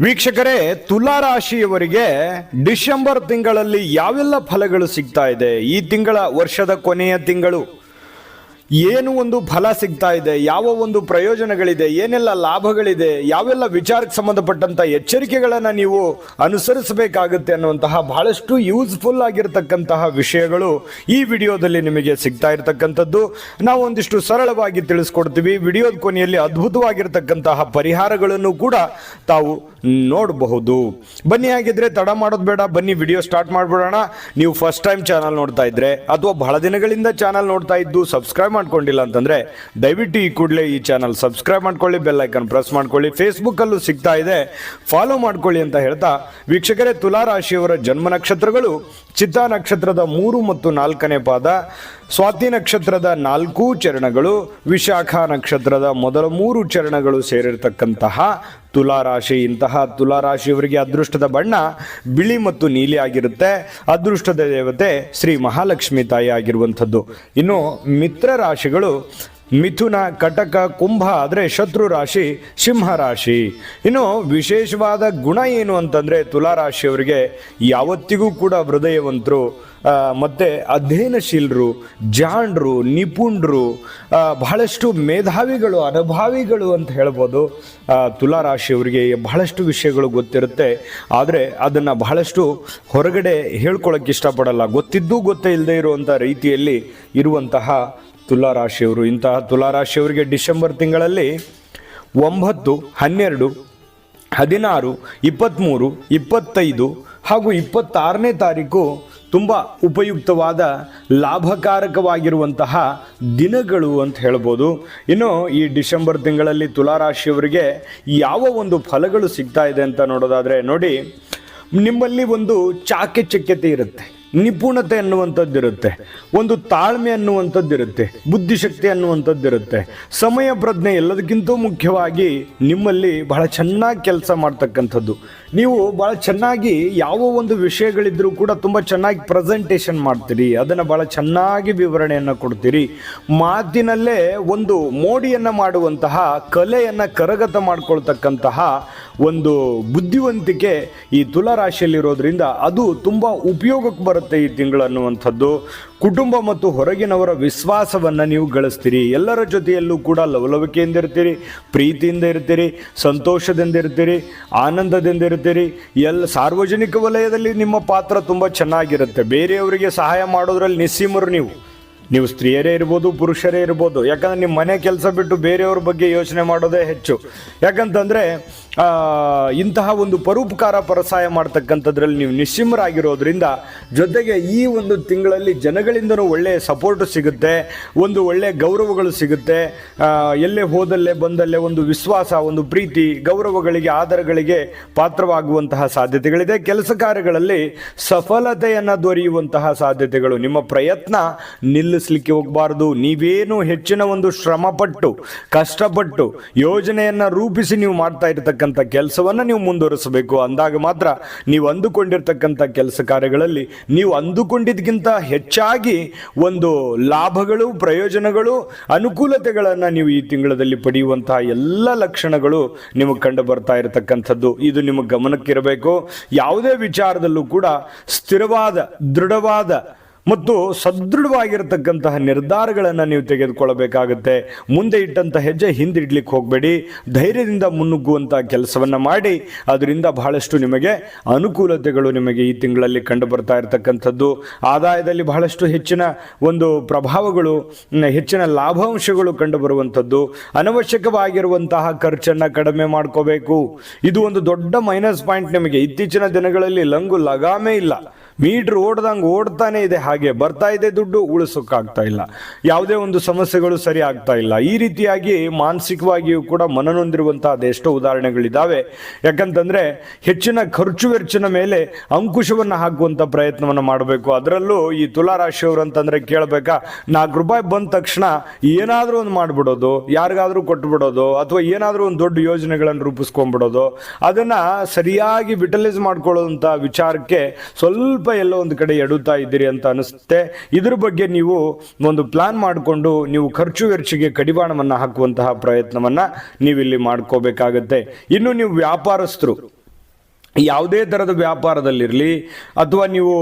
ವೀಕ್ಷಕರೇ, ತುಲಾ ರಾಶಿಯವರಿಗೆ ಡಿಸೆಂಬರ್ ತಿಂಗಳಲ್ಲಿ ಯಾವೆಲ್ಲ ಫಲಗಳು ಸಿಗ್ತಾ ಇದೆ, ಈ ತಿಂಗಳ ವರ್ಷದ ಕೊನೆಯ ತಿಂಗಳು ಏನು ಒಂದು ಫಲ ಸಿಗ್ತಾ ಇದೆ, ಯಾವ ಒಂದು ಪ್ರಯೋಜನಗಳಿದೆ, ಏನೆಲ್ಲ ಲಾಭಗಳಿದೆ, ಯಾವೆಲ್ಲ ವಿಚಾರಕ್ಕೆ ಸಂಬಂಧಪಟ್ಟಂತ ಎಚ್ಚರಿಕೆಗಳನ್ನು ನೀವು ಅನುಸರಿಸಬೇಕಾಗುತ್ತೆ ಅನ್ನುವಂತಹ ಬಹಳಷ್ಟು ಯೂಸ್ಫುಲ್ ಆಗಿರತಕ್ಕಂತಹ ವಿಷಯಗಳು ಈ ವಿಡಿಯೋದಲ್ಲಿ ನಿಮಗೆ ಸಿಗ್ತಾ ಇರತಕ್ಕಂಥದ್ದು. ನಾವು ಒಂದಿಷ್ಟು ಸರಳವಾಗಿ ತಿಳಿಸ್ಕೊಡ್ತೀವಿ. ವಿಡಿಯೋದ ಕೊನೆಯಲ್ಲಿ ಅದ್ಭುತವಾಗಿರ್ತಕ್ಕಂತಹ ಪರಿಹಾರಗಳನ್ನು ಕೂಡ ತಾವು ನೋಡಬಹುದು. ಬನ್ನಿ, ಹಾಗಿದ್ರೆ ತಡ ಮಾಡೋದು ಬೇಡ, ಬನ್ನಿ ವಿಡಿಯೋ ಸ್ಟಾರ್ಟ್ ಮಾಡ್ಬಿಡೋಣ. ನೀವು ಫಸ್ಟ್ ಟೈಮ್ ಚಾನಲ್ ನೋಡ್ತಾ ಇದ್ರೆ ಅಥವಾ ಬಹಳ ದಿನಗಳಿಂದ ಚಾನಲ್ ನೋಡ್ತಾ ಇದ್ದು ಸಬ್ಸ್ಕ್ರೈಬ್ ಮಾಡ್ಕೊಂಡಿಲ್ಲ ಅಂತಂದ್ರೆ ದಯವಿಟ್ಟು ಈ ಕೂಡಲೇ ಈ ಚಾನಲ್ ಸಬ್ಸ್ಕ್ರೈಬ್ ಮಾಡ್ಕೊಳ್ಳಿ, ಬೆಲ್ ಐಕನ್ ಪ್ರೆಸ್ ಮಾಡ್ಕೊಳ್ಳಿ. ಫೇಸ್ಬುಕ್ ಅಲ್ಲೂ ಸಿಗ್ತಾ ಇದೆ, ಫಾಲೋ ಮಾಡ್ಕೊಳ್ಳಿ ಅಂತ ಹೇಳ್ತಾ, ವೀಕ್ಷಕರೇ, ತುಲಾ ರಾಶಿಯವರ ಜನ್ಮ ನಕ್ಷತ್ರಗಳು ಚಿತ್ತಾ ನಕ್ಷತ್ರದ 3 ಮತ್ತು 4ನೇ ಪಾದ, ಸ್ವಾತಿ ನಕ್ಷತ್ರದ 4 ಚರಣಗಳು, ವಿಶಾಖ ನಕ್ಷತ್ರದ ಮೊದಲ 3 ಚರಣಗಳು ಸೇರಿರ್ತಕ್ಕಂತಹ ತುಲಾ ರಾಶಿ. ಇಂತಹ ತುಲಾ ರಾಶಿಯವರಿಗೆ ಅದೃಷ್ಟದ ಬಣ್ಣ ಬಿಳಿ ಮತ್ತು ನೀಲಿ ಆಗಿರುತ್ತೆ. ಅದೃಷ್ಟದ ದೇವತೆ ಶ್ರೀ ಮಹಾಲಕ್ಷ್ಮಿ ತಾಯಿ ಆಗಿರುವಂಥದ್ದು. ಇನ್ನು ಮಿತ್ರ ರಾಶಿಗಳು ಮಿಥುನ, ಕಟಕ, ಕುಂಭ ಆದರೆ ಶತ್ರು ರಾಶಿ ಸಿಂಹ ರಾಶಿ. ಇನ್ನು ವಿಶೇಷವಾದ ಗುಣ ಏನು ಅಂತಂದರೆ, ತುಲಾ ರಾಶಿಯವರಿಗೆ ಯಾವತ್ತಿಗೂ ಕೂಡ ಹೃದಯವಂತರು, ಮತ್ತು ಅಧ್ಯಯನಶೀಲರು, ಜಾಣರು, ನಿಪುಣರು, ಬಹಳಷ್ಟು ಮೇಧಾವಿಗಳು, ಅನುಭಾವಿಗಳು ಅಂತ ಹೇಳ್ಬೋದು. ತುಲಾ ರಾಶಿಯವರಿಗೆ ಬಹಳಷ್ಟು ವಿಷಯಗಳು ಗೊತ್ತಿರುತ್ತೆ, ಆದರೆ ಅದನ್ನು ಬಹಳಷ್ಟು ಹೊರಗಡೆ ಹೇಳ್ಕೊಳ್ಳೋಕ್ಕೆ ಇಷ್ಟಪಡಲ್ಲ. ಗೊತ್ತಿದ್ದೂ ಗೊತ್ತೇ ಇಲ್ಲದೆ ಇರುವಂಥ ರೀತಿಯಲ್ಲಿ ಇರುವಂತಹ ತುಲಾ ರಾಶಿಯವರು. ಇಂತಹ ತುಲಾ ರಾಶಿಯವರಿಗೆ ಡಿಸೆಂಬರ್ ತಿಂಗಳಲ್ಲಿ 9, 12, 16, 23, 25 ಹಾಗೂ 26ನೇ ತಾರೀಕು ತುಂಬ ಉಪಯುಕ್ತವಾದ ಲಾಭಕಾರಕವಾಗಿರುವಂತಹ ದಿನಗಳು ಅಂತ ಹೇಳ್ಬೋದು. ಇನ್ನು ಈ ಡಿಸೆಂಬರ್ ತಿಂಗಳಲ್ಲಿ ತುಲಾ ರಾಶಿಯವರಿಗೆ ಯಾವ ಒಂದು ಫಲಗಳು ಸಿಗ್ತಾ ಇದೆ ಅಂತ ನೋಡೋದಾದರೆ, ನೋಡಿ, ನಿಮ್ಮಲ್ಲಿ ಒಂದು ಚಾಕಚಕ್ಯತೆ ಇರುತ್ತೆ, ನಿಪುಣತೆ ಅನ್ನುವಂಥದ್ದಿರುತ್ತೆ, ಒಂದು ತಾಳ್ಮೆ ಅನ್ನುವಂಥದ್ದಿರುತ್ತೆ, ಬುದ್ಧಿಶಕ್ತಿ ಅನ್ನುವಂಥದ್ದಿರುತ್ತೆ, ಸಮಯ ಪ್ರಜ್ಞೆ, ಎಲ್ಲದಕ್ಕಿಂತ ಮುಖ್ಯವಾಗಿ ನಿಮ್ಮಲ್ಲಿ ಬಹಳ ಚೆನ್ನಾಗಿ ಕೆಲಸ ಮಾಡ್ತಕ್ಕಂಥದ್ದು. ನೀವು ಭಾಳ ಚೆನ್ನಾಗಿ ಯಾವ ಒಂದು ವಿಷಯಗಳಿದ್ರೂ ಕೂಡ ತುಂಬ ಚೆನ್ನಾಗಿ ಪ್ರೆಸೆಂಟೇಷನ್ ಮಾಡ್ತೀರಿ, ಅದನ್ನು ಭಾಳ ಚೆನ್ನಾಗಿ ವಿವರಣೆಯನ್ನು ಕೊಡ್ತೀರಿ. ಮಾತಿನಲ್ಲೇ ಒಂದು ಮೋಡಿಯನ್ನು ಮಾಡುವಂತಹ ಕಲೆಯನ್ನು ಕರಗತ ಮಾಡ್ಕೊಳ್ತಕ್ಕಂತಹ ಒಂದು ಬುದ್ಧಿವಂತಿಕೆ ಈ ತುಲಾ ರಾಶಿಯಲ್ಲಿರೋದ್ರಿಂದ ಅದು ತುಂಬ ಉಪಯೋಗಕ್ಕೆ ಬರುತ್ತೆ ಈ ತಿಂಗಳು ಅನ್ನುವಂಥದ್ದು. ಕುಟುಂಬ ಮತ್ತು ಹೊರಗಿನವರ ವಿಶ್ವಾಸವನ್ನು ನೀವು ಗಳಿಸ್ತೀರಿ. ಎಲ್ಲರ ಜೊತೆಯಲ್ಲೂ ಕೂಡ ಲವಲವಿಕೆಯಿಂದ ಇರ್ತೀರಿ, ಪ್ರೀತಿಯಿಂದ ಇರ್ತೀರಿ, ಸಂತೋಷದಿಂದ ಇರ್ತೀರಿ, ಆನಂದದಿಂದ ಇರ್ತೀರಿ. ಸಾರ್ವಜನಿಕ ವಲಯದಲ್ಲಿ ನಿಮ್ಮ ಪಾತ್ರ ತುಂಬ ಚೆನ್ನಾಗಿರುತ್ತೆ. ಬೇರೆಯವರಿಗೆ ಸಹಾಯ ಮಾಡೋದ್ರಲ್ಲಿ ನಿಸ್ಸೀಮರು ನೀವು ಸ್ತ್ರೀಯರೇ ಇರ್ಬೋದು, ಪುರುಷರೇ ಇರ್ಬೋದು. ಯಾಕಂದರೆ ನಿಮ್ಮ ಮನೆ ಕೆಲಸ ಬಿಟ್ಟು ಬೇರೆಯವ್ರ ಬಗ್ಗೆ ಯೋಚನೆ ಮಾಡೋದೇ ಹೆಚ್ಚು. ಯಾಕಂತಂದರೆ ಇಂತಹ ಒಂದು ಪರೋಪಕಾರ ಪರಸಹಾಯ ಮಾಡ್ತಕ್ಕಂಥದ್ರಲ್ಲಿ ನೀವು ನಿಸ್ಸೀಮರಾಗಿರೋದ್ರಿಂದ, ಜೊತೆಗೆ ಈ ಒಂದು ತಿಂಗಳಲ್ಲಿ ಜನಗಳಿಂದನೂ ಒಳ್ಳೆಯ ಸಪೋರ್ಟು ಸಿಗುತ್ತೆ, ಒಂದು ಒಳ್ಳೆಯ ಗೌರವಗಳು ಸಿಗುತ್ತೆ. ಎಲ್ಲೇ ಹೋದಲ್ಲೇ ಬಂದಲ್ಲೇ ಒಂದು ವಿಶ್ವಾಸ, ಒಂದು ಪ್ರೀತಿ, ಗೌರವಗಳಿಗೆ, ಆದರಗಳಿಗೆ ಪಾತ್ರವಾಗುವಂತಹ ಸಾಧ್ಯತೆಗಳಿದೆ. ಕೆಲಸ ಕಾರ್ಯಗಳಲ್ಲಿ ಸಫಲತೆಯನ್ನು ದೊರೆಯುವಂತಹ ಸಾಧ್ಯತೆಗಳು. ನಿಮ್ಮ ಪ್ರಯತ್ನ ನಿಲ್ಲಿಸಲಿಕ್ಕೆ ಹೋಗಬಾರ್ದು. ನೀವೇನು ಹೆಚ್ಚಿನ ಒಂದು ಶ್ರಮಪಟ್ಟು ಕಷ್ಟಪಟ್ಟು ಯೋಜನೆಯನ್ನು ರೂಪಿಸಿ ನೀವು ಮಾಡ್ತಾ ಇರತಕ್ಕಂಥ ಕೆಲಸವನ್ನು ನೀವು ಮುಂದುವರಿಸಬೇಕು. ಅಂದಾಗ ಮಾತ್ರ ನೀವು ಅಂದುಕೊಂಡಿರ್ತಕ್ಕಂಥ ಕೆಲಸ ಕಾರ್ಯಗಳಲ್ಲಿ ನೀವು ಅಂದುಕೊಂಡಿದ್ದಕ್ಕಿಂತ ಹೆಚ್ಚಾಗಿ ಒಂದು ಲಾಭಗಳು, ಪ್ರಯೋಜನಗಳು, ಅನುಕೂಲತೆಗಳನ್ನು ನೀವು ಈ ತಿಂಗಳಲ್ಲಿ ಪಡೆಯುವಂತಹ ಎಲ್ಲ ಲಕ್ಷಣಗಳು ನಿಮಗೆ ಕಂಡು ಬರ್ತಾ ಇರತಕ್ಕಂಥದ್ದು. ಇದು ನಿಮಗೆ ಗಮನಕ್ಕಿರಬೇಕು. ಯಾವುದೇ ವಿಚಾರದಲ್ಲೂ ಕೂಡ ಸ್ಥಿರವಾದ, ದೃಢವಾದ ಮತ್ತು ಸದೃಢವಾಗಿರತಕ್ಕಂತಹ ನಿರ್ಧಾರಗಳನ್ನು ನೀವು ತೆಗೆದುಕೊಳ್ಳಬೇಕಾಗುತ್ತೆ. ಮುಂದೆ ಇಟ್ಟಂಥ ಹೆಜ್ಜೆ ಹಿಂದಿಡ್ಲಿಕ್ಕೆ ಹೋಗಬೇಡಿ. ಧೈರ್ಯದಿಂದ ಮುನ್ನುಗ್ಗುವಂಥ ಕೆಲಸವನ್ನು ಮಾಡಿ, ಅದರಿಂದ ಬಹಳಷ್ಟು ನಿಮಗೆ ಅನುಕೂಲತೆಗಳು ನಿಮಗೆ ಈ ತಿಂಗಳಲ್ಲಿ ಕಂಡು ಬರ್ತಾ ಇರತಕ್ಕಂಥದ್ದು. ಆದಾಯದಲ್ಲಿ ಬಹಳಷ್ಟು ಹೆಚ್ಚಿನ ಒಂದು ಪ್ರಭಾವಗಳು, ಹೆಚ್ಚಿನ ಲಾಭಾಂಶಗಳು ಕಂಡು ಬರುವಂಥದ್ದು. ಅನವಶ್ಯಕವಾಗಿರುವಂತಹ ಖರ್ಚನ್ನು ಕಡಿಮೆ ಮಾಡ್ಕೋಬೇಕು. ಇದು ಒಂದು ದೊಡ್ಡ ಮೈನಸ್ ಪಾಯಿಂಟ್ ನಿಮಗೆ. ಇತ್ತೀಚಿನ ದಿನಗಳಲ್ಲಿ ಲಂಗು ಲಗಾಮೇ ಇಲ್ಲ, ಮೀಟ್ರ್ ಓಡ್ದಂಗೆ ಓಡ್ತಾನೆ ಇದೆ, ಹಾಗೆ ಬರ್ತಾ ಇದೆ ದುಡ್ಡು, ಉಳಿಸೋಕ್ಕಾಗ್ತಾ ಇಲ್ಲ. ಯಾವುದೇ ಒಂದು ಸಮಸ್ಯೆಗಳು ಸರಿ ಆಗ್ತಾ ಇಲ್ಲ. ಈ ರೀತಿಯಾಗಿ ಮಾನಸಿಕವಾಗಿಯೂ ಕೂಡ ಮನನೊಂದಿರುವಂತಹ ಅದೆಷ್ಟೋ ಉದಾಹರಣೆಗಳಿದ್ದಾವೆ. ಯಾಕಂತಂದರೆ ಹೆಚ್ಚಿನ ಖರ್ಚು ವೆಚ್ಚನ ಮೇಲೆ ಅಂಕುಶವನ್ನು ಹಾಕುವಂಥ ಪ್ರಯತ್ನವನ್ನು ಮಾಡಬೇಕು. ಅದರಲ್ಲೂ ಈ ತುಲಾ ರಾಶಿಯವರು ಅಂತಂದರೆ ಕೇಳಬೇಕಾ, ₹4 ಬಂದ ತಕ್ಷಣ ಏನಾದರೂ ಒಂದು ಮಾಡಿಬಿಡೋದು, ಯಾರಿಗಾದರೂ ಕೊಟ್ಟುಬಿಡೋದು, ಅಥವಾ ಏನಾದರೂ ಒಂದು ದೊಡ್ಡ ಯೋಜನೆಗಳನ್ನು ರೂಪಿಸ್ಕೊಂಡ್ಬಿಡೋದು, ಅದನ್ನು ಸರಿಯಾಗಿ ವಿಟಲೈಸ್ ಮಾಡ್ಕೊಳ್ಳೋಂಥ ವಿಚಾರಕ್ಕೆ ಸ್ವಲ್ಪ ಎಲ್ಲೋ ಒಂದು ಕಡೆ ಎಡುತ್ತಾ ಇದ್ದೀರಿ ಅಂತ ಅನಿಸುತ್ತೆ. ಇದ್ರ ಬಗ್ಗೆ ನೀವು ಒಂದು ಪ್ಲಾನ್ ಮಾಡಿಕೊಂಡು ನೀವು ಖರ್ಚು ವೆಚ್ಚಗೆ ಕಡಿವಾಣವನ್ನು ಹಾಕುವಂತಹ ಪ್ರಯತ್ನವನ್ನು ನೀವಿಲ್ಲಿ ಮಾಡ್ಕೋಬೇಕಾಗತ್ತೆ. ಇನ್ನು ನೀವು ವ್ಯಾಪಾರಸ್ಥರು, ಯಾವುದೇ ಥರದ ವ್ಯಾಪಾರದಲ್ಲಿರಲಿ ಅಥವಾ ನೀವು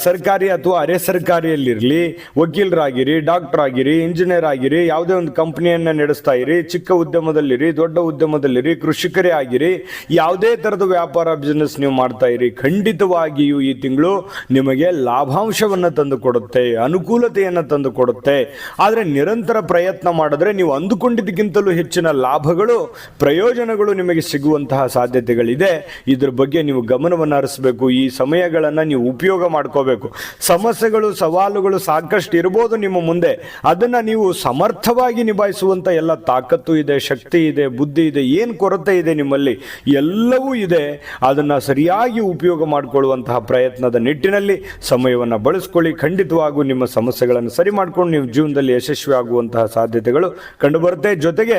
ಸರ್ಕಾರಿ ಅಥವಾ ಅರೆ ಸರ್ಕಾರಿಯಲ್ಲಿರಲಿ, ವಕೀಲರಾಗಿರಿ, ಡಾಕ್ಟರ್ ಆಗಿರಿ, ಇಂಜಿನಿಯರ್ ಆಗಿರಿ, ಯಾವುದೇ ಒಂದು ಕಂಪ್ನಿಯನ್ನು ನಡೆಸ್ತಾ ಇರಿ, ಚಿಕ್ಕ ಉದ್ಯಮದಲ್ಲಿರಿ, ದೊಡ್ಡ ಉದ್ಯಮದಲ್ಲಿರಿ, ಕೃಷಿಕರೇ ಆಗಿರಿ, ಯಾವುದೇ ಥರದ ವ್ಯಾಪಾರ ಬಿಸ್ನೆಸ್ ನೀವು ಮಾಡ್ತಾ ಇರಿ, ಖಂಡಿತವಾಗಿಯೂ ಈ ತಿಂಗಳು ನಿಮಗೆ ಲಾಭಾಂಶವನ್ನು ತಂದು ಕೊಡುತ್ತೆ, ಅನುಕೂಲತೆಯನ್ನು ತಂದು ಕೊಡುತ್ತೆ. ಆದರೆ ನಿರಂತರ ಪ್ರಯತ್ನ ಮಾಡಿದ್ರೆ ನೀವು ಅಂದುಕೊಂಡಿದ್ದಕ್ಕಿಂತಲೂ ಹೆಚ್ಚಿನ ಲಾಭಗಳು, ಪ್ರಯೋಜನಗಳು ನಿಮಗೆ ಸಿಗುವಂತಹ ಸಾಧ್ಯತೆಗಳಿದೆ. ಇದ್ರ ಬಗ್ಗೆ ನೀವು ಗಮನವನ್ನು ಹರಿಸಬೇಕು. ಈ ಸಮಯಗಳನ್ನು ನೀವು ಉಪಯೋಗ ಮಾಡ್ಕೋಬೇಕು. ಸಮಸ್ಯೆಗಳು, ಸವಾಲುಗಳು ಸಾಕಷ್ಟು ಇರ್ಬೋದು ನಿಮ್ಮ ಮುಂದೆ. ಅದನ್ನು ನೀವು ಸಮರ್ಥವಾಗಿ ನಿಭಾಯಿಸುವಂಥ ಎಲ್ಲ ತಾಕತ್ತು ಇದೆ, ಶಕ್ತಿ ಇದೆ, ಬುದ್ಧಿ ಇದೆ. ಏನು ಕೊರತೆ ಇದೆ ನಿಮ್ಮಲ್ಲಿ ಎಲ್ಲವೂ ಇದೆ. ಅದನ್ನು ಸರಿಯಾಗಿ ಉಪಯೋಗ ಮಾಡಿಕೊಳ್ಳುವಂತಹ ಪ್ರಯತ್ನದ ನಿಟ್ಟಿನಲ್ಲಿ ಸಮಯವನ್ನು ಬಳಸ್ಕೊಳ್ಳಿ. ಖಂಡಿತವಾಗೂ ನಿಮ್ಮ ಸಮಸ್ಯೆಗಳನ್ನು ಸರಿ ಮಾಡ್ಕೊಂಡು ನೀವು ಜೀವನದಲ್ಲಿ ಯಶಸ್ವಿ ಆಗುವಂತಹ ಸಾಧ್ಯತೆಗಳು ಕಂಡುಬರುತ್ತೆ. ಜೊತೆಗೆ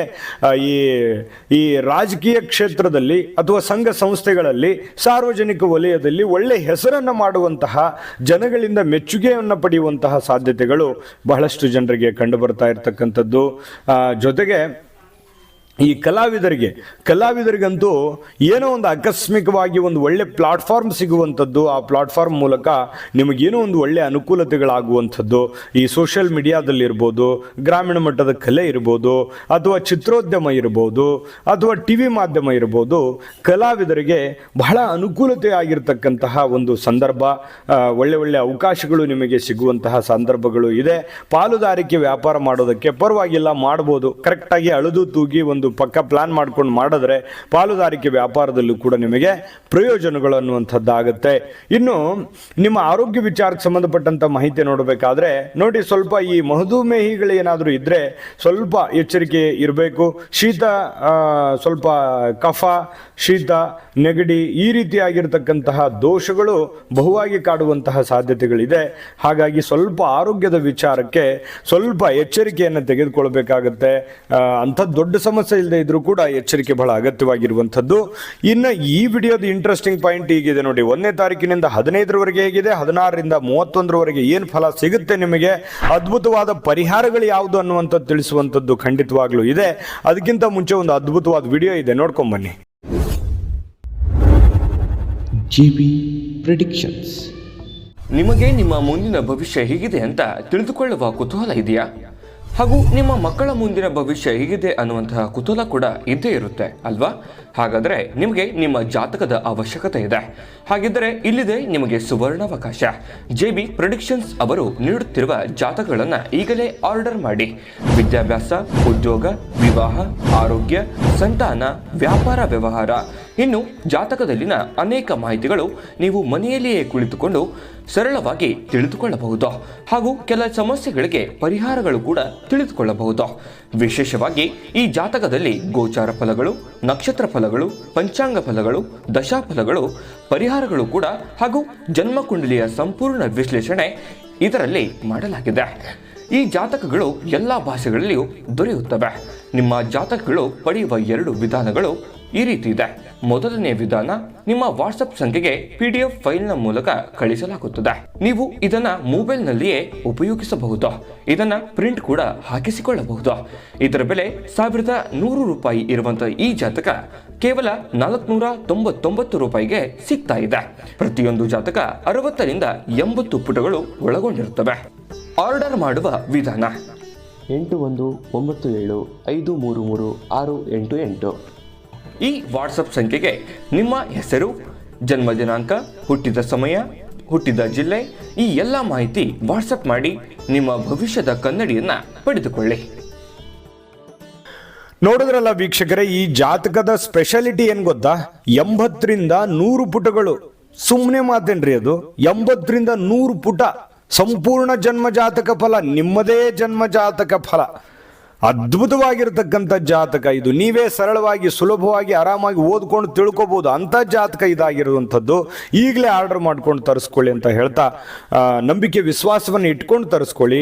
ಈ ರಾಜಕೀಯ ಕ್ಷೇತ್ರದಲ್ಲಿ ಅಥವಾ ಸಂಘ ಸಂಸ್ಥೆಗಳಲ್ಲಿ, ಸಾರ್ವಜನಿಕ ವಲಯದಲ್ಲಿ ಒಳ್ಳೆ ಹೆಸರನ್ನು ಮಾಡುವಂತಹ, ಜನಗಳಿಂದ ಮೆಚ್ಚುಗೆಯನ್ನು ಪಡೆಯುವಂತಹ ಸಾಧ್ಯತೆಗಳು ಬಹಳಷ್ಟು ಜನರಿಗೆ ಕಂಡು ಬರ್ತಾ ಇರತಕ್ಕಂಥದ್ದು. ಜೊತೆಗೆ ಈ ಕಲಾವಿದರಿಗಂತೂ ಏನೋ ಒಂದು ಆಕಸ್ಮಿಕವಾಗಿ ಒಂದು ಒಳ್ಳೆ ಪ್ಲಾಟ್ಫಾರ್ಮ್ ಸಿಗುವಂಥದ್ದು, ಆ ಪ್ಲಾಟ್ಫಾರ್ಮ್ ಮೂಲಕ ನಿಮಗೇನೋ ಒಂದು ಒಳ್ಳೆ ಅನುಕೂಲತೆಗಳಾಗುವಂಥದ್ದು. ಈ ಸೋಷಿಯಲ್ ಮೀಡಿಯಾದಲ್ಲಿರ್ಬೋದು, ಗ್ರಾಮೀಣ ಮಟ್ಟದ ಕಲೆ ಇರ್ಬೋದು, ಅಥವಾ ಚಿತ್ರೋದ್ಯಮ ಇರ್ಬೋದು, ಅಥವಾ ಟಿ ವಿ ಮಾಧ್ಯಮ ಇರ್ಬೋದು, ಕಲಾವಿದರಿಗೆ ಬಹಳ ಅನುಕೂಲತೆ ಆಗಿರ್ತಕ್ಕಂತಹ ಒಂದು ಸಂದರ್ಭ. ಒಳ್ಳೆ ಅವಕಾಶಗಳು ನಿಮಗೆ ಸಿಗುವಂತಹ ಸಂದರ್ಭಗಳು ಇದೆ. ಪಾಲುದಾರಿಕೆ ವ್ಯಾಪಾರ ಮಾಡೋದಕ್ಕೆ ಪರವಾಗಿಲ್ಲ, ಮಾಡ್ಬೋದು. ಕರೆಕ್ಟಾಗಿ ಅಳೆದು ತೂಗಿ ಒಂದು ಪಕ್ಕ ಪ್ಲಾನ್ ಮಾಡ್ಕೊಂಡು ಮಾಡಿದ್ರೆ ಪಾಲುದಾರಿಕೆ ವ್ಯಾಪಾರದಲ್ಲೂ ಕೂಡ ನಿಮಗೆ ಪ್ರಯೋಜನಗಳು ಅನ್ನುವಂಥದ್ದಾಗುತ್ತೆ. ಇನ್ನು ನಿಮ್ಮ ಆರೋಗ್ಯ ವಿಚಾರಕ್ಕೆ ಸಂಬಂಧಪಟ್ಟಂಥ ಮಾಹಿತಿ ನೋಡಬೇಕಾದ್ರೆ ನೋಡಿ, ಸ್ವಲ್ಪ ಈ ಮಧುಮೇಹಿಗಳು ಏನಾದರೂ ಇದ್ದರೆ ಸ್ವಲ್ಪ ಎಚ್ಚರಿಕೆ ಇರಬೇಕು. ಸ್ವಲ್ಪ ಕಫ, ಶೀತ, ನೆಗಡಿ ಈ ರೀತಿಯಾಗಿರ್ತಕ್ಕಂತಹ ದೋಷಗಳು ಬಹುವಾಗಿ ಕಾಡುವಂತಹ ಸಾಧ್ಯತೆಗಳಿದೆ. ಹಾಗಾಗಿ ಸ್ವಲ್ಪ ಆರೋಗ್ಯದ ವಿಚಾರಕ್ಕೆ ಸ್ವಲ್ಪ ಎಚ್ಚರಿಕೆಯನ್ನು ತೆಗೆದುಕೊಳ್ಬೇಕಾಗತ್ತೆ. ಅಂಥ ದೊಡ್ಡ ಸಮಸ್ಯೆ ಇಲ್ಲದೆ ಇದ್ರೂ ಕೂಡ ಎಚ್ಚರಿಕೆ ಬಹಳ ಅಗತ್ಯವಾಗಿರುವಂಥದ್ದು. ಇನ್ನು ಈ ವಿಡಿಯೋದ ಇಂಟ್ರೆಸ್ಟಿಂಗ್ ಪಾಯಿಂಟ್ ಹೀಗಿದೆ ನೋಡಿ, 1ನೇ ತಾರೀಕಿನಿಂದ 15ರವರೆಗೆ ಹೇಗಿದೆ, 16ರಿಂದ 31ರವರೆಗೆ ಏನು ಫಲ ಸಿಗುತ್ತೆ ನಿಮಗೆ, ಅದ್ಭುತವಾದ ಪರಿಹಾರಗಳು ಯಾವುದು ಅನ್ನುವಂಥದ್ದು ತಿಳಿಸುವಂಥದ್ದು ಖಂಡಿತವಾಗ್ಲೂ ಇದೆ. ಅದಕ್ಕಿಂತ ಮುಂಚೆ ಒಂದು ಅದ್ಭುತವಾದ ವಿಡಿಯೋ ಇದೆ, ನೋಡ್ಕೊಂಬನ್ನಿ. JB predictions. ನಿಮಗೆ ನಿಮ್ಮ ಮುಂದಿನ ಭವಿಷ್ಯ ಹೇಗಿದೆ ಅಂತ ತಿಳಿದುಕೊಳ್ಳುವ ಕುತೂಹಲ ಇದೆಯಾ? ಹಾಗೂ ನಿಮ್ಮ ಮಕ್ಕಳ ಮುಂದಿನ ಭವಿಷ್ಯ ಹೇಗಿದೆ ಅನ್ನುವಂತಹ ಕುತೂಹಲ ಕೂಡ ಇದ್ದೇ ಇರುತ್ತೆ ಅಲ್ವಾ? ಹಾಗಾದರೆ ನಿಮಗೆ ನಿಮ್ಮ ಜಾತಕದ ಅವಶ್ಯಕತೆ ಇದೆ. ಹಾಗಿದ್ದರೆ ಇಲ್ಲಿದೆ ನಿಮಗೆ ಸುವರ್ಣಾವಕಾಶ. JB ಪ್ರೆಡಿಕ್ಷನ್ಸ್ ಅವರು ನೀಡುತ್ತಿರುವ ಜಾತಕಗಳನ್ನು ಈಗಲೇ ಆರ್ಡರ್ ಮಾಡಿ. ವಿದ್ಯಾಭ್ಯಾಸ, ಉದ್ಯೋಗ, ವಿವಾಹ, ಆರೋಗ್ಯ, ಸಂತಾನ, ವ್ಯಾಪಾರ ವ್ಯವಹಾರ, ಇನ್ನು ಜಾತಕದಲ್ಲಿನ ಅನೇಕ ಮಾಹಿತಿಗಳು ನೀವು ಮನೆಯಲ್ಲಿಯೇ ಕುಳಿತುಕೊಂಡು ಸರಳವಾಗಿ ತಿಳಿದುಕೊಳ್ಳಬಹುದು. ಹಾಗೂ ಕೆಲ ಸಮಸ್ಯೆಗಳಿಗೆ ಪರಿಹಾರಗಳು ಕೂಡ ತಿಳಿದುಕೊಳ್ಳಬಹುದು. ವಿಶೇಷವಾಗಿ ಈ ಜಾತಕದಲ್ಲಿ ಗೋಚಾರ ಫಲಗಳು, ನಕ್ಷತ್ರ ಫಲಗಳು, ಪಂಚಾಂಗ ಫಲಗಳು, ದಶಾಫಲಗಳು, ಪರಿಹಾರಗಳು ಕೂಡ ಹಾಗೂ ಜನ್ಮಕುಂಡಲಿಯ ಸಂಪೂರ್ಣ ವಿಶ್ಲೇಷಣೆ ಇದರಲ್ಲಿ ಮಾಡಲಾಗಿದೆ. ಈ ಜಾತಕಗಳು ಎಲ್ಲ ಭಾಷೆಗಳಲ್ಲಿಯೂ ದೊರೆಯುತ್ತವೆ. ನಿಮ್ಮ ಜಾತಕಗಳು ಪಡೆಯುವ 2 ವಿಧಾನಗಳು ಈ ರೀತಿ ಇದೆ. ಮೊದಲನೇ ವಿಧಾನ, ನಿಮ್ಮ ವಾಟ್ಸಪ್ ಸಂಖ್ಯೆಗೆ PDF ಫೈಲ್ನ ಮೂಲಕ ಕಳಿಸಲಾಗುತ್ತದೆ. ನೀವು ಇದನ್ನ ಮೊಬೈಲ್ನಲ್ಲಿಯೇ ಉಪಯೋಗಿಸಬಹುದು. ಇದನ್ನ ಪ್ರಿಂಟ್ ಕೂಡ ಹಾಕಿಸಿಕೊಳ್ಳಬಹುದು. ಇದರ ಬೆಲೆ 1100 ರೂಪಾಯಿ ಇರುವಂತಹ ಈ ಜಾತಕ ಕೇವಲ 499 ರೂಪಾಯಿಗೆ ಸಿಗ್ತಾ ಇದೆ. ಪ್ರತಿಯೊಂದು ಜಾತಕ 60ರಿಂದ 80 ಪುಟಗಳು ಒಳಗೊಂಡಿರುತ್ತವೆ. ಆರ್ಡರ್ ಮಾಡುವ ವಿಧಾನ: 8197533688. ಈ ವಾಟ್ಸಪ್ ಸಂಖ್ಯೆಗೆ ನಿಮ್ಮ ಹೆಸರು, ಜನ್ಮ ದಿನಾಂಕ, ಹುಟ್ಟಿದ ಸಮಯ, ಹುಟ್ಟಿದ ಜಿಲ್ಲೆ ಈ ಎಲ್ಲ ಮಾಹಿತಿ ವಾಟ್ಸಪ್ ಮಾಡಿ ನಿಮ್ಮ ಭವಿಷ್ಯದ ಕನ್ನಡಿಯನ್ನ ಪಡೆದುಕೊಳ್ಳಿ. ನೋಡಿದ್ರಲ್ಲ ವೀಕ್ಷಕರೇ, ಈ ಜಾತಕದ ಸ್ಪೆಷಾಲಿಟಿ ಏನು ಗೊತ್ತಾ? 80ರಿಂದ 100 ಪುಟಗಳು. ಸುಮ್ಮನೆ ಮಾತೇನ್ರಿ ಅದು? 80ರಿಂದ 100 ಪುಟ ಸಂಪೂರ್ಣ ಜನ್ಮ ಜಾತಕ ಫಲ, ನಿಮ್ಮದೇ ಜನ್ಮ ಜಾತಕ ಫಲ. ಅದ್ಭುತವಾಗಿರ್ತಕ್ಕಂಥ ಜಾತಕ ಇದು. ನೀವೇ ಸರಳವಾಗಿ, ಸುಲಭವಾಗಿ, ಆರಾಮಾಗಿ ಓದ್ಕೊಂಡು ತಿಳ್ಕೊಬೋದು ಅಂಥ ಜಾತಕ ಇದಾಗಿರುವಂಥದ್ದು. ಈಗಲೇ ಆರ್ಡರ್ ಮಾಡ್ಕೊಂಡು ತರಿಸ್ಕೊಳ್ಳಿ ಅಂತ ಹೇಳ್ತಾ, ನಂಬಿಕೆ ವಿಶ್ವಾಸವನ್ನು ಇಟ್ಕೊಂಡು ತರಿಸ್ಕೊಳ್ಳಿ.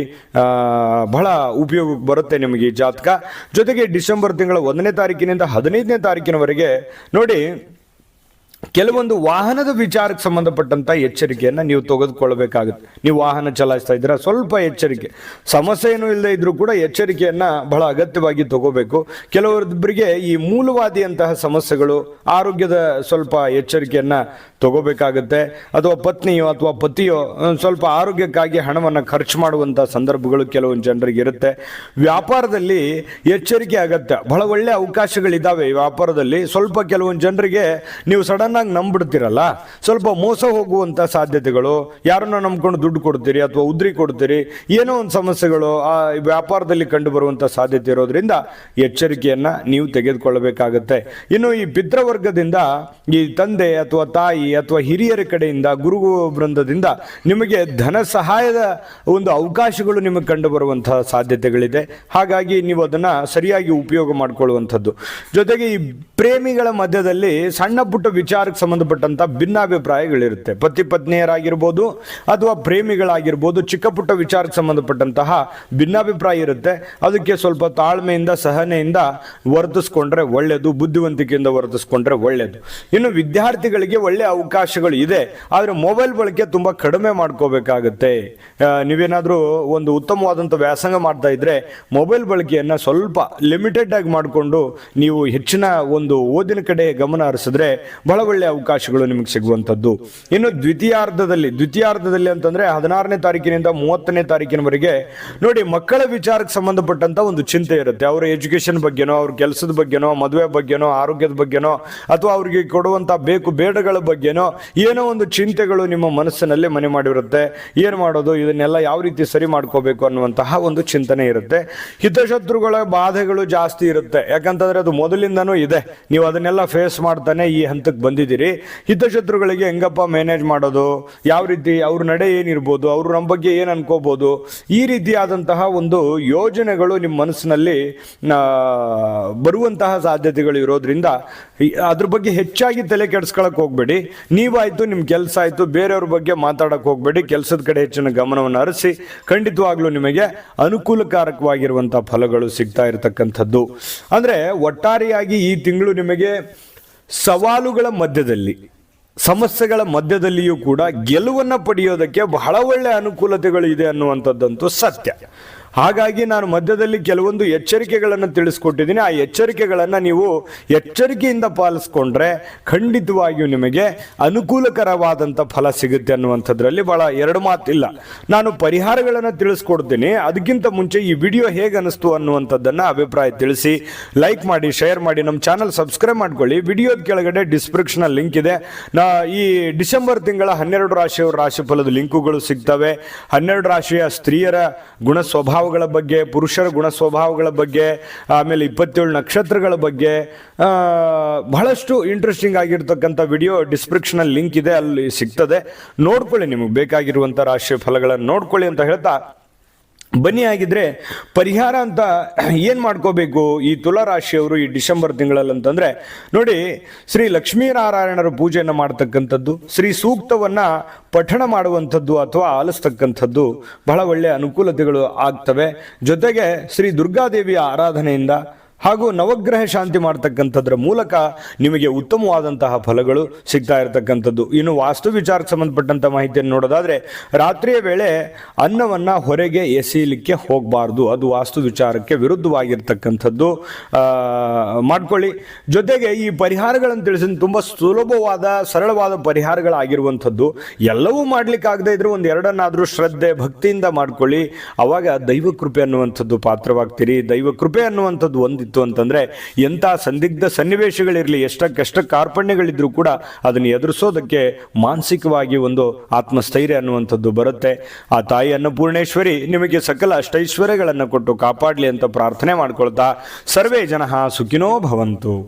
ಬಹಳ ಉಪಯೋಗಕ್ಕೆ ಬರುತ್ತೆ ನಿಮಗೆ ಈ ಜಾತಕ. ಜೊತೆಗೆ ಡಿಸೆಂಬರ್ ತಿಂಗಳ 1ನೇ ತಾರೀಕಿನಿಂದ 15ನೇ ತಾರೀಕಿನವರೆಗೆ ನೋಡಿ, ಕೆಲವೊಂದು ವಾಹನದ ವಿಚಾರಕ್ಕೆ ಸಂಬಂಧಪಟ್ಟಂತ ಎಚ್ಚರಿಕೆಯನ್ನು ನೀವು ತೆಗೆದುಕೊಳ್ಬೇಕಾಗುತ್ತೆ. ನೀವು ವಾಹನ ಚಲಾಯಿಸ್ತಾ ಇದ್ದೀರಾ, ಸ್ವಲ್ಪ ಎಚ್ಚರಿಕೆ, ಸಮಸ್ಯೆ ಏನೂ ಇಲ್ಲದೆ ಇದ್ರೂ ಕೂಡ ಎಚ್ಚರಿಕೆಯನ್ನ ಬಹಳ ಅಗತ್ಯವಾಗಿ ತಗೋಬೇಕು. ಕೆಲವೊಬ್ಬರಿಗೆ ಈ ಮೂಲವಾದಿಯಂತಹ ಸಮಸ್ಯೆಗಳು, ಆರೋಗ್ಯದ ಸ್ವಲ್ಪ ಎಚ್ಚರಿಕೆಯನ್ನ ತಗೋಬೇಕಾಗುತ್ತೆ. ಅಥವಾ ಪತ್ನಿಯೋ ಅಥವಾ ಪತಿಯೋ ಸ್ವಲ್ಪ ಆರೋಗ್ಯಕ್ಕಾಗಿ ಹಣವನ್ನು ಖರ್ಚು ಮಾಡುವಂಥ ಸಂದರ್ಭಗಳು ಕೆಲವೊಂದು ಜನರಿಗೆ ಇರುತ್ತೆ. ವ್ಯಾಪಾರದಲ್ಲಿ ಎಚ್ಚರಿಕೆ ಅಗತ್ಯ. ಬಹಳ ಒಳ್ಳೆ ಅವಕಾಶಗಳಿದ್ದಾವೆ ಈ ವ್ಯಾಪಾರದಲ್ಲಿ. ಸ್ವಲ್ಪ ಕೆಲವೊಂದು ಜನರಿಗೆ ನೀವು ಸಡನ್ ಆಗಿ ನಂಬಿಡ್ತೀರಲ್ಲ, ಸ್ವಲ್ಪ ಮೋಸ ಹೋಗುವಂಥ ಸಾಧ್ಯತೆಗಳು, ಯಾರನ್ನ ನಂಬ್ಕೊಂಡು ದುಡ್ಡು ಕೊಡ್ತೀರಿ ಅಥವಾ ಉದ್ರಿ ಕೊಡ್ತೀರಿ, ಏನೋ ಒಂದು ಸಮಸ್ಯೆಗಳು ಆ ವ್ಯಾಪಾರದಲ್ಲಿ ಕಂಡು ಬರುವಂಥ ಸಾಧ್ಯತೆ ಇರೋದ್ರಿಂದ ಎಚ್ಚರಿಕೆಯನ್ನ ನೀವು ತೆಗೆದುಕೊಳ್ಳಬೇಕಾಗತ್ತೆ. ಇನ್ನು ಈ ಪಿತೃವರ್ಗದಿಂದ, ಈ ತಂದೆ ಅಥವಾ ತಾಯಿ ಅಥವಾ ಹಿರಿಯರ ಕಡೆಯಿಂದ, ಗುರು ವೃಂದದಿಂದ ನಿಮಗೆ ಧನ ಸಹಾಯದ ಒಂದು ಅವಕಾಶಗಳು ನಿಮಗೆ ಕಂಡು ಬರುವಂತಹ ಸಾಧ್ಯತೆಗಳಿದೆ. ಹಾಗಾಗಿ ನೀವು ಅದನ್ನ ಸರಿಯಾಗಿ ಉಪಯೋಗ ಮಾಡಿಕೊಳ್ಳುವಂಥದ್ದು. ಜೊತೆಗೆ ಈ ಪ್ರೇಮಿಗಳ ಮಧ್ಯದಲ್ಲಿ ಸಣ್ಣ ಪುಟ್ಟ ವಿಚಾರಕ್ಕೆ ಸಂಬಂಧಪಟ್ಟಂತ ಭಿನ್ನಾಭಿಪ್ರಾಯಗಳಿರುತ್ತೆ. ಪತಿ ಪತ್ನಿಯರಾಗಿರ್ಬೋದು ಅಥವಾ ಪ್ರೇಮಿಗಳಾಗಿರ್ಬೋದು, ಚಿಕ್ಕ ಪುಟ್ಟ ವಿಚಾರಕ್ಕೆ ಸಂಬಂಧಪಟ್ಟಂತಹ ಭಿನ್ನಾಭಿಪ್ರಾಯ ಇರುತ್ತೆ. ಅದಕ್ಕೆ ಸ್ವಲ್ಪ ತಾಳ್ಮೆಯಿಂದ ಸಹನೆಯಿಂದ ವರ್ತಿಸ್ಕೊಂಡ್ರೆ ಒಳ್ಳೆಯದು, ಬುದ್ಧಿವಂತಿಕೆಯಿಂದ ವರ್ತಿಸ್ಕೊಂಡ್ರೆ ಒಳ್ಳೆಯದು. ಇನ್ನು ವಿದ್ಯಾರ್ಥಿಗಳಿಗೆ ಒಳ್ಳೆ ಅವಕಾಶಗಳು ಇದೆ, ಆದರೆ ಮೊಬೈಲ್ ಬಳಕೆ ತುಂಬಾ ಕಡಿಮೆ ಮಾಡ್ಕೋಬೇಕಾಗತ್ತೆ. ನೀವೇನಾದರೂ ಒಂದು ಉತ್ತಮವಾದಂಥ ವ್ಯಾಸಂಗ ಮಾಡ್ತಾ ಇದ್ರೆ ಮೊಬೈಲ್ ಬಳಕೆಯನ್ನು ಸ್ವಲ್ಪ ಲಿಮಿಟೆಡ್ ಆಗಿ ಮಾಡಿಕೊಂಡು ನೀವು ಹೆಚ್ಚಿನ ಒಂದು ಓದಿನ ಕಡೆ ಗಮನ ಹರಿಸಿದ್ರೆ ಬಹಳ ಒಳ್ಳೆ ಅವಕಾಶಗಳು ನಿಮಗೆ ಸಿಗುವಂಥದ್ದು. ಇನ್ನು ದ್ವಿತೀಯಾರ್ಧದಲ್ಲಿ ಅಂತಂದ್ರೆ 16ನೇ ತಾರೀಕಿನಿಂದ 30ನೇ ತಾರೀಕಿನವರೆಗೆ ನೋಡಿ, ಮಕ್ಕಳ ವಿಚಾರಕ್ಕೆ ಸಂಬಂಧಪಟ್ಟಂತ ಒಂದು ಚಿಂತೆ ಇರುತ್ತೆ. ಅವರ ಎಜುಕೇಶನ್ ಬಗ್ಗೆನೋ, ಅವ್ರ ಕೆಲಸದ ಬಗ್ಗೆನೋ, ಮದುವೆ ಬಗ್ಗೆನೋ, ಆರೋಗ್ಯದ ಬಗ್ಗೆನೋ, ಅಥವಾ ಅವ್ರಿಗೆ ಕೊಡುವಂತ ಬೇಕು ಬೇಡಗಳ ಬಗ್ಗೆನೋ ಏನೋ ಒಂದು ಚಿಂತೆಗಳು ನಿಮ್ಮ ಮನಸ್ಸಿನಲ್ಲಿ ಮನೆ ಮಾಡಿರುತ್ತೆ. ಏನು ಮಾಡೋದು, ಇದನ್ನೆಲ್ಲ ಯಾವ ರೀತಿ ಸರಿ ಮಾಡ್ಕೋಬೇಕು ಅನ್ನುವಂತಹ ಒಂದು ಚಿಂತನೆ ಇರುತ್ತೆ. ಹಿತಶತ್ರುಗಳ ಬಾಧೆಗಳು ಜಾಸ್ತಿ ಇರುತ್ತೆ. ಯಾಕಂತಂದ್ರೆ ಅದು ಮೊದಲಿಂದನೂ ಇದೆ, ನೀವು ಅದನ್ನೆಲ್ಲ ಫೇಸ್ ಮಾಡ್ತಾನೆ ಈ ಹಂತಕ್ಕೆ ಬಂದಿದ್ದೀರಿ. ಹಿತಶತ್ರುಗಳಿಗೆ ಹೆಂಗಪ್ಪ ಮ್ಯಾನೇಜ್ ಮಾಡೋದು, ಯಾವ ರೀತಿ ಅವ್ರ ನಡೆ ಏನಿರ್ಬೋದು, ಅವರು ನಮ್ಮ ಬಗ್ಗೆ ಏನು ಅನ್ಕೋಬಹುದು, ಈ ರೀತಿಯಾದಂತಹ ಒಂದು ಯೋಜನೆಗಳು ನಿಮ್ಮ ಮನಸ್ಸಿನಲ್ಲಿ ಬರುವಂತಹ ಸಾಧ್ಯತೆಗಳು ಇರೋದ್ರಿಂದ ಅದ್ರ ಬಗ್ಗೆ ಹೆಚ್ಚಾಗಿ ತಲೆ ಕೆಡಿಸ್ಕೊಳಕ್ ಹೋಗ್ಬೇಡಿ. ನೀವಾಯ್ತು, ನಿಮ್ಮ ಕೆಲಸ ಆಯ್ತು, ಬೇರೆಯವ್ರ ಬಗ್ಗೆ ಮಾತಾಡಕ್ ಹೋಗ್ಬೇಡಿ. ಕೆಲಸದ ಕಡೆ ಹೆಚ್ಚಿನ ಗಮನವನ್ನು ಹರಿಸಿ ಖಂಡಿತವಾಗ್ಲೂ ನಿಮಗೆ ಅನುಕೂಲಕಾರಕವಾಗಿರುವಂತಹ ಫಲಗಳು ಸಿಗ್ತಾ ಇರತಕ್ಕಂಥದ್ದು. ಅಂದ್ರೆ ಒಟ್ಟಾರೆಯಾಗಿ ಈ ತಿಂಗಳು ನಿಮಗೆ ಸವಾಲುಗಳ ಮಧ್ಯದಲ್ಲಿ, ಸಮಸ್ಯೆಗಳ ಮಧ್ಯದಲ್ಲಿಯೂ ಕೂಡ ಗೆಲುವನ್ನು ಪಡೆಯೋದಕ್ಕೆ ಬಹಳ ಒಳ್ಳೆ ಅನುಕೂಲತೆಗಳು ಇದೆ ಅನ್ನುವಂಥದ್ದಂತೂ ಸತ್ಯ. ಹಾಗಾಗಿ ನಾನು ಮಧ್ಯದಲ್ಲಿ ಕೆಲವೊಂದು ಎಚ್ಚರಿಕೆಗಳನ್ನು ತಿಳಿಸ್ಕೊಟ್ಟಿದ್ದೀನಿ. ಆ ಎಚ್ಚರಿಕೆಗಳನ್ನು ನೀವು ಎಚ್ಚರಿಕೆಯಿಂದ ಪಾಲಿಸ್ಕೊಂಡ್ರೆ ಖಂಡಿತವಾಗಿಯೂ ನಿಮಗೆ ಅನುಕೂಲಕರವಾದಂಥ ಫಲ ಸಿಗುತ್ತೆ ಅನ್ನುವಂಥದ್ರಲ್ಲಿ ಬಹಳ ಎರಡು ಮಾತಿಲ್ಲ. ನಾನು ಪರಿಹಾರಗಳನ್ನು ತಿಳಿಸ್ಕೊಡ್ತೀನಿ. ಅದಕ್ಕಿಂತ ಮುಂಚೆ ಈ ವಿಡಿಯೋ ಹೇಗೆ ಅನಿಸ್ತು ಅನ್ನುವಂಥದ್ದನ್ನು ಅಭಿಪ್ರಾಯ ತಿಳಿಸಿ, ಲೈಕ್ ಮಾಡಿ, ಶೇರ್ ಮಾಡಿ, ನಮ್ಮ ಚಾನಲ್ ಸಬ್ಸ್ಕ್ರೈಬ್ ಮಾಡ್ಕೊಳ್ಳಿ. ವಿಡಿಯೋದ ಕೆಳಗಡೆ ಡಿಸ್ಕ್ರಿಪ್ಷನ್ ಲಿಂಕ್ ಇದೆ. ಈ ಡಿಸೆಂಬರ್ ತಿಂಗಳ 12 ರಾಶಿಯವರ ರಾಶಿಫಲದ ಲಿಂಕುಗಳು ಸಿಗ್ತವೆ. 12 ರಾಶಿಯ ಸ್ತ್ರೀಯರ ಗುಣ ಸ್ವಭಾವಗಳ ಬಗ್ಗೆ, ಪುರುಷರ ಗುಣ ಸ್ವಭಾವಗಳ ಬಗ್ಗೆ, ಆಮೇಲೆ 27 ನಕ್ಷತ್ರಗಳ ಬಗ್ಗೆ ಬಹಳಷ್ಟು ಇಂಟ್ರೆಸ್ಟಿಂಗ್ ಆಗಿರ್ತಕ್ಕಂಥ ವಿಡಿಯೋ ಡಿಸ್ಕ್ರಿಪ್ಷನ್ ಲಿಂಕ್ ಇದೆ, ಅಲ್ಲಿ ಸಿಗ್ತದೆ. ನೋಡ್ಕೊಳ್ಳಿ, ನಿಮಗೆ ಬೇಕಾಗಿರುವಂಥ ರಾಶಿ ಫಲಗಳನ್ನು ನೋಡ್ಕೊಳ್ಳಿ ಅಂತ ಹೇಳ್ತಾ ಬನ್ನಿ. ಆಗಿದ್ರೆ ಪರಿಹಾರ ಅಂತ ಏನು ಮಾಡ್ಕೋಬೇಕು ಈ ತುಲಾ ರಾಶಿಯವರು ಈ ಡಿಸೆಂಬರ್ ತಿಂಗಳಲ್ಲಿ ಅಂತಂದ್ರೆ ನೋಡಿ, ಶ್ರೀ ಲಕ್ಷ್ಮೀನಾರಾಯಣರ ಪೂಜೆಯನ್ನು ಮಾಡ್ತಕ್ಕಂಥದ್ದು, ಶ್ರೀ ಸೂಕ್ತವನ್ನ ಪಠಣ ಮಾಡುವಂಥದ್ದು ಅಥವಾ ಆಲಿಸ್ತಕ್ಕಂಥದ್ದು ಬಹಳ ಒಳ್ಳೆಯ ಅನುಕೂಲತೆಗಳು ಆಗ್ತವೆ. ಜೊತೆಗೆ ಶ್ರೀ ದುರ್ಗಾದೇವಿಯ ಆರಾಧನೆಯಿಂದ ಹಾಗೂ ನವಗ್ರಹ ಶಾಂತಿ ಮಾಡ್ತಕ್ಕಂಥದ್ರ ಮೂಲಕ ನಿಮಗೆ ಉತ್ತಮವಾದಂತಹ ಫಲಗಳು ಸಿಗ್ತಾ ಇರತಕ್ಕಂಥದ್ದು. ಇನ್ನು ವಾಸ್ತು ವಿಚಾರಕ್ಕೆ ಸಂಬಂಧಪಟ್ಟಂಥ ಮಾಹಿತಿಯನ್ನು ನೋಡೋದಾದ್ರೆ, ರಾತ್ರಿಯ ವೇಳೆ ಅನ್ನವನ್ನು ಹೊರಗೆ ಎಸೆಯಲಿಕ್ಕೆ ಹೋಗಬಾರ್ದು, ಅದು ವಾಸ್ತು ವಿಚಾರಕ್ಕೆ ವಿರುದ್ಧವಾಗಿರ್ತಕ್ಕಂಥದ್ದು. ಮಾಡ್ಕೊಳ್ಳಿ. ಜೊತೆಗೆ ಈ ಪರಿಹಾರಗಳನ್ನು ತಿಳಿಸಿದ ತುಂಬ ಸುಲಭವಾದ ಸರಳವಾದ ಪರಿಹಾರಗಳಾಗಿರುವಂಥದ್ದು. ಎಲ್ಲವೂ ಮಾಡ್ಲಿಕ್ಕಾಗದೇ ಇದ್ರೆ ಒಂದು ಎರಡನ್ನಾದರೂ ಶ್ರದ್ಧೆ ಭಕ್ತಿಯಿಂದ ಮಾಡ್ಕೊಳ್ಳಿ. ಅವಾಗ ದೈವ ಕೃಪೆ ಅನ್ನುವಂಥದ್ದು ಪಾತ್ರವಾಗ್ತೀರಿ. ದೈವ ಕೃಪೆ ಅನ್ನುವಂಥದ್ದು ಒಂದಿತ್ತು ಅಂತಂದ್ರೆ ಎಂಥ ಸಂದಿಗ್ಧ ಸನ್ನಿವೇಶಗಳಿರಲಿ, ಎಷ್ಟಕ್ಕೆಷ್ಟ ಕಾರ್ಪಣ್ಯಗಳಿದ್ರೂ ಕೂಡ ಅದನ್ನು ಎದುರಿಸೋದಕ್ಕೆ ಮಾನಸಿಕವಾಗಿ ಒಂದು ಆತ್ಮಸ್ಥೈರ್ಯ ಅನ್ನುವಂಥದ್ದು ಬರುತ್ತೆ. ಆ ತಾಯಿ ಅನ್ನಪೂರ್ಣೇಶ್ವರಿ ನಿಮಗೆ ಸಕಲ ಅಷ್ಟೈಶ್ವರ್ಯಗಳನ್ನು ಕೊಟ್ಟು ಕಾಪಾಡಲಿ ಅಂತ ಪ್ರಾರ್ಥನೆ ಮಾಡ್ಕೊಳ್ತಾ ಸರ್ವೇ ಜನಃ ಸುಖಿನೋ ಭವಂತು.